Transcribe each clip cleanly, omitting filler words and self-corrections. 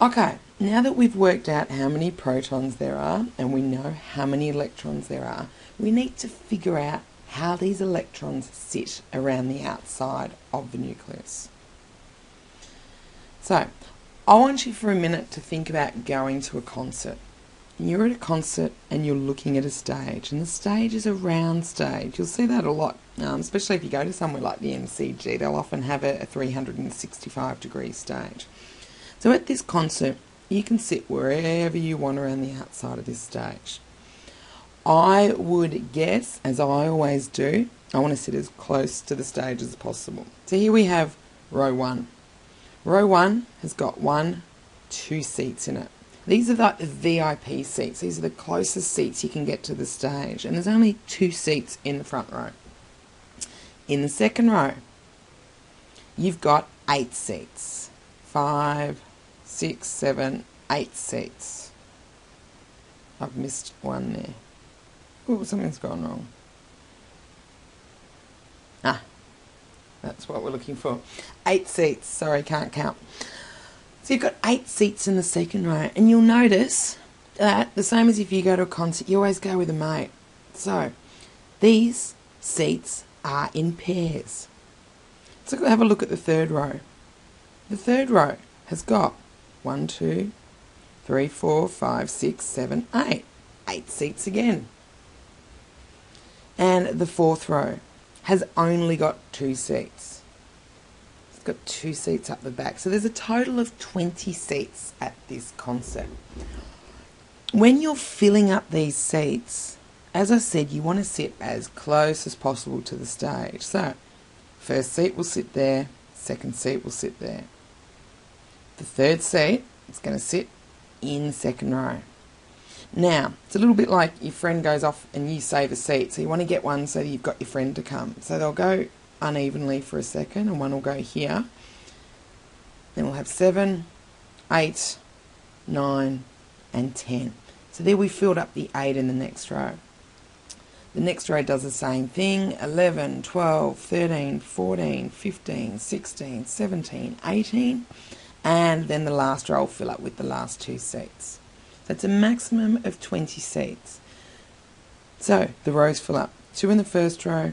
Okay, now that we've worked out how many protons there are and we know how many electrons there are, we need to figure out how these electrons sit around the outside of the nucleus. So, I want you for a minute to think about going to a concert. You're at a concert and you're looking at a stage, and the stage is a round stage. You'll see that a lot, especially if you go to somewhere like the MCG. They'll often have a 365-degree stage. So at this concert, you can sit wherever you want around the outside of this stage. I would guess, as I always do, I want to sit as close to the stage as possible. So here we have row 1. Row 1 has got 2 seats in it. These are the VIP seats. These are the closest seats you can get to the stage. And there's only 2 seats in the front row. In the second row, you've got 8 seats. 5, 6, 7, 8 seats. I've missed one there. Oh, something's gone wrong. That's what we're looking for. 8 seats. Sorry, can't count. So you've got 8 seats in the second row, and you'll notice that, the same as if you go to a concert, you always go with a mate. So these seats are in pairs. So have a look at the third row. The third row has got 1, 2, 3, 4, 5, 6, 7, 8. 8 seats again. And the fourth row has only got 2 seats. It's got 2 seats up the back. So there's a total of 20 seats at this concert. When you're filling up these seats, as I said, you want to sit as close as possible to the stage. So, first seat will sit there, second seat will sit there. The third seat is going to sit in the second row. Now, it's a little bit like your friend goes off and you save a seat. So you want to get one so that you've got your friend to come. So they'll go unevenly for a second, and one will go here. Then we'll have 7, 8, 9, and 10. So there we filled up the 8 in the next row. The next row does the same thing. 11, 12, 13, 14, 15, 16, 17, 18. And then the last row will fill up with the last 2 seats. So it's a maximum of 20 seats. So the rows fill up. 2 in the first row,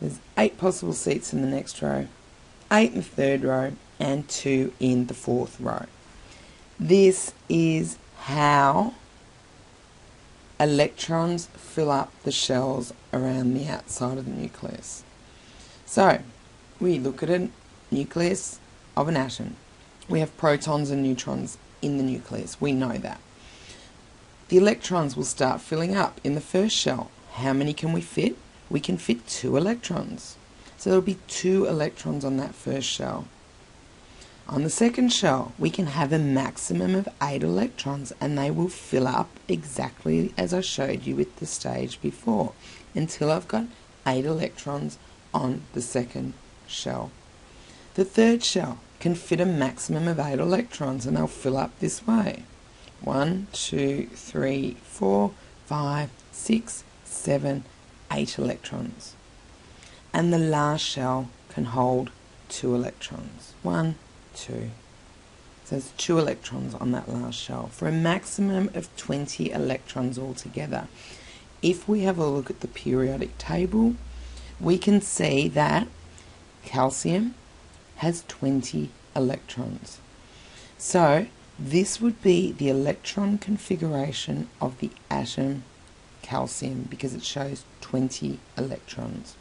there's 8 possible seats in the next row, 8 in the third row, and 2 in the fourth row. This is how electrons fill up the shells around the outside of the nucleus. So we look at a nucleus of an atom. We have protons and neutrons in the nucleus. We know that. The electrons will start filling up in the first shell. How many can we fit? We can fit 2 electrons. So there will be 2 electrons on that first shell. On the second shell, we can have a maximum of 8 electrons, and they will fill up exactly as I showed you with the stage before, until I've got 8 electrons on the second shell. The third shell can fit a maximum of 8 electrons, and they'll fill up this way. 1, 2, 3, 4, 5, 6, 7, 8 electrons. And the last shell can hold 2 electrons. 1, 2. So there's 2 electrons on that last shell for a maximum of 20 electrons altogether. If we have a look at the periodic table, we can see that calcium has 20 electrons. So this would be the electron configuration of the atom calcium, because it shows 20 electrons.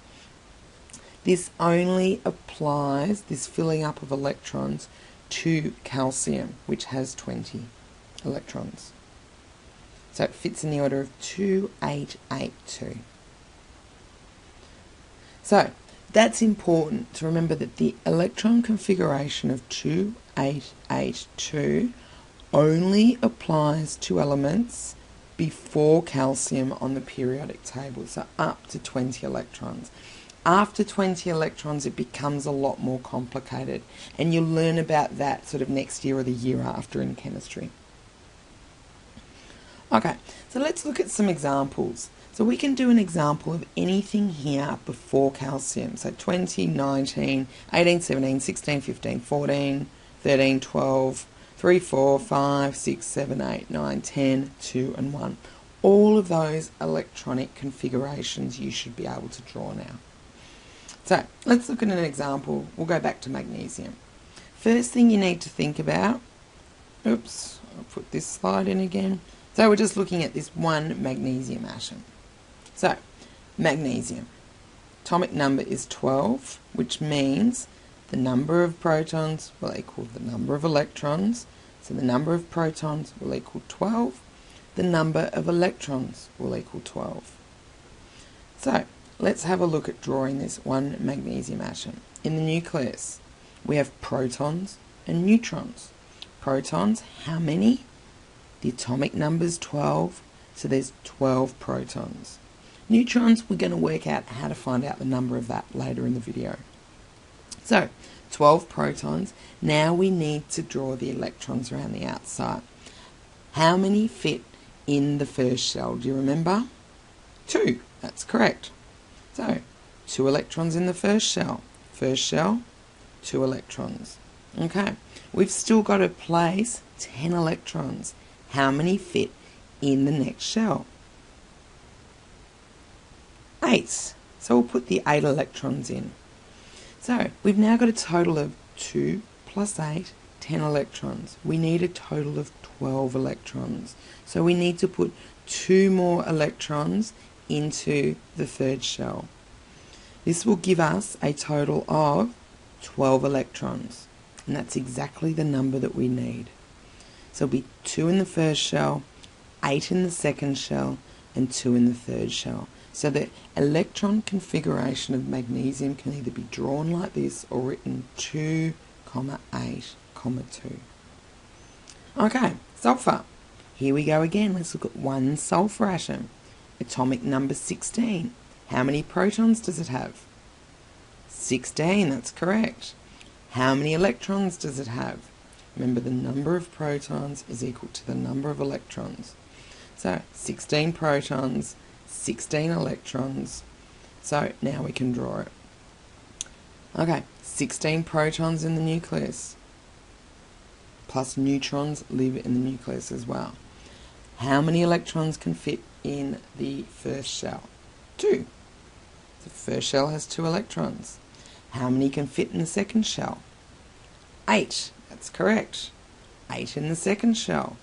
This only applies, this filling up of electrons, to calcium, which has 20 electrons. So it fits in the order of 2, 8, 8, 2. So that's important to remember, that the electron configuration of 2, 8, 8, 2 only applies to elements before calcium on the periodic table, so up to 20 electrons. After 20 electrons, it becomes a lot more complicated, and you'll learn about that sort of next year or the year after in chemistry. Okay, so let's look at some examples. So we can do an example of anything here before calcium. So 20, 19, 18, 17, 16, 15, 14, 13, 12, 3, 4, 5, 6, 7, 8, 9, 10, 2 and 1. All of those electronic configurations you should be able to draw now. So let's look at an example. We'll go back to magnesium. First thing you need to think about, oops, I'll put this slide in again. So we're just looking at this one magnesium atom. So magnesium, atomic number is 12, which means the number of protons will equal the number of electrons. So the number of protons will equal 12. The number of electrons will equal 12. So let's have a look at drawing this one magnesium atom. In the nucleus, we have protons and neutrons. Protons, how many? The atomic number is 12, so there's 12 protons. Neutrons, we're going to work out how to find out the number of that later in the video. So, 12 protons. Now we need to draw the electrons around the outside. How many fit in the first shell? Do you remember? 2. That's correct. So, 2 electrons in the first shell. First shell, 2 electrons. Okay, we've still got to place 10 electrons. How many fit in the next shell? 8. So we'll put the 8 electrons in. So we've now got a total of 2 plus 8, 10 electrons. We need a total of 12 electrons. So we need to put 2 more electrons into the third shell. This will give us a total of 12 electrons. And that's exactly the number that we need. So it'll be 2 in the first shell, 8 in the second shell, and 2 in the third shell. So the electron configuration of magnesium can either be drawn like this or written 2, 8, 2. Okay, sulfur. Here we go again. Let's look at one sulfur atom. Atomic number 16. How many protons does it have? 16, that's correct. How many electrons does it have? Remember, the number of protons is equal to the number of electrons. So 16 protons, 16 electrons. So now we can draw it. Okay, 16 protons in the nucleus, plus neutrons live in the nucleus as well. How many electrons can fit in the first shell? 2. The first shell has 2 electrons. How many can fit in the second shell? 8. That's correct. 8 in the second shell.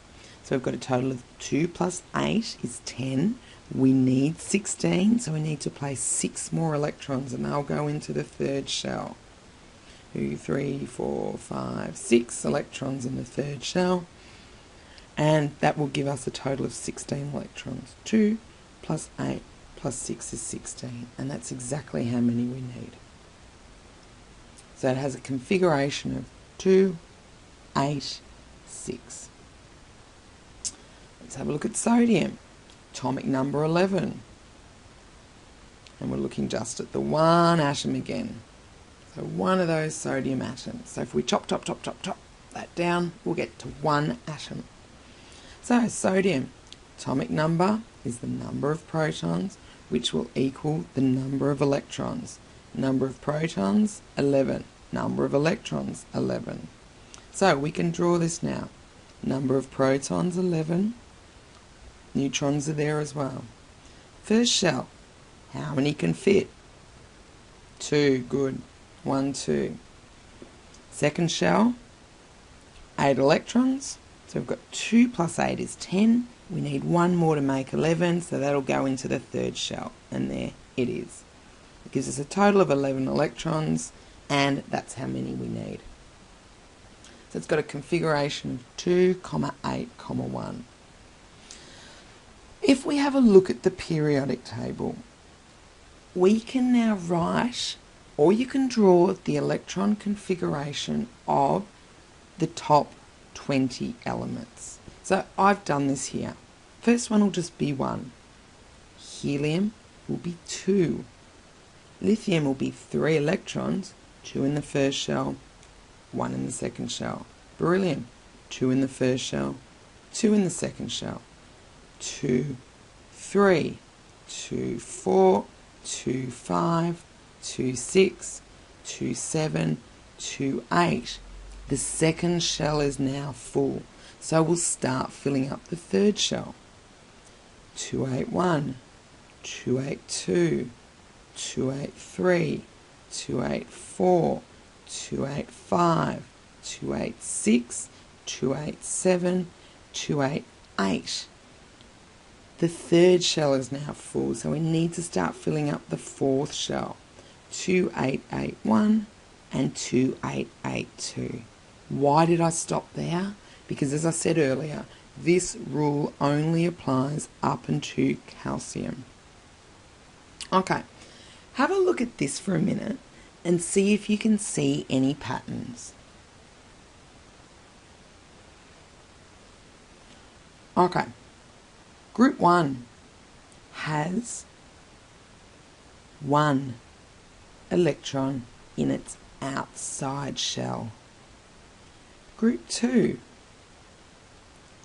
So we've got a total of 2 plus 8 is 10. We need 16, so we need to place 6 more electrons, and they'll go into the third shell. 2, 3, 4, 5, 6 electrons in the third shell. And that will give us a total of 16 electrons. 2 plus 8 plus 6 is 16. And that's exactly how many we need. So it has a configuration of 2, 8, 6. Let's have a look at sodium. Atomic number 11. And we're looking just at the one atom again. So one of those sodium atoms. So if we chop that down, we'll get to one atom. So sodium, atomic number is the number of protons, which will equal the number of electrons. Number of protons, 11. Number of electrons, 11. So we can draw this now. Number of protons, 11. Neutrons are there as well. First shell, how many can fit? 2, good. 1, 2. Second shell, 8 electrons. So we've got 2 plus 8 is 10. We need 1 more to make 11, so that'll go into the third shell. And there it is. It gives us a total of 11 electrons, and that's how many we need. So it's got a configuration of 2, 8, 1. If we have a look at the periodic table, we can now write, or you can draw the electron configuration of the top 20 elements. So I've done this here. First one will just be 1. Helium will be 2. Lithium will be 3 electrons, 2 in the first shell, 1 in the second shell. Beryllium, 2 in the first shell, 2 in the second shell. 2, 3, 2, 4, 2, 5, 2, 6, 2, 7, 2, 8. The second shell is now full, so we'll start filling up the third shell. 281, 282, 283, 284, 285, 286, 287, 288. The third shell is now full, so we need to start filling up the fourth shell. 2881 and 2882. Why did I stop there? Because as I said earlier, this rule only applies up into calcium. Okay, have a look at this for a minute and see if you can see any patterns. Okay, group 1 has 1 electron in its outside shell. Group 2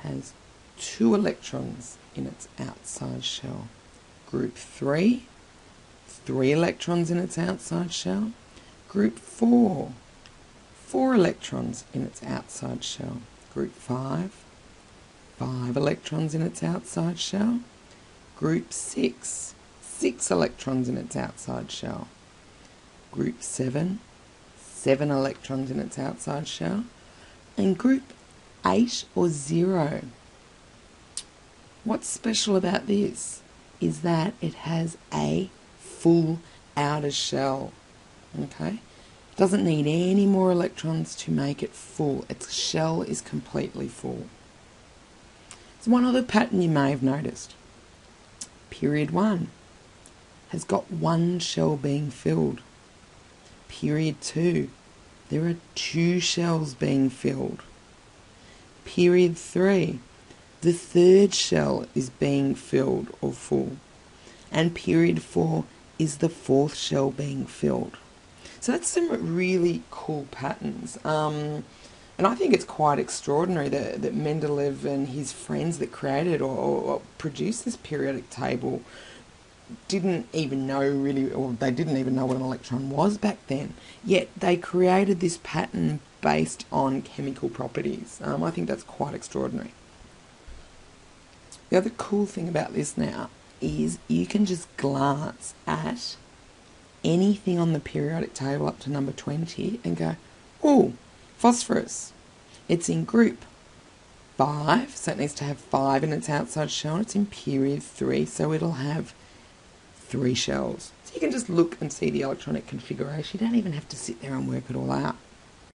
has 2 electrons in its outside shell. Group 3, 3 electrons in its outside shell. Group 4, 4 electrons in its outside shell. Group 5, 5 electrons in its outside shell. Group 6, 6 electrons in its outside shell. Group 7, 7 electrons in its outside shell. And group 8 or 0. What's special about this is that it has a full outer shell. Okay? It doesn't need any more electrons to make it full. Its shell is completely full. So one other pattern you may have noticed. Period 1 has got 1 shell being filled. Period 2, there are 2 shells being filled. Period 3, the third shell is being filled or full. And period 4 is the fourth shell being filled. So that's some really cool patterns. And I think it's quite extraordinary that Mendeleev and his friends that created or produced this periodic table didn't even know really, or they didn't even know what an electron was back then. Yet they created this pattern based on chemical properties. I think that's quite extraordinary. The other cool thing about this now is you can just glance at anything on the periodic table up to number 20 and go, oh, phosphorus. It's in group 5, so it needs to have 5 in its outside shell. It's in period 3, so it'll have 3 shells. So you can just look and see the electronic configuration. You don't even have to sit there and work it all out.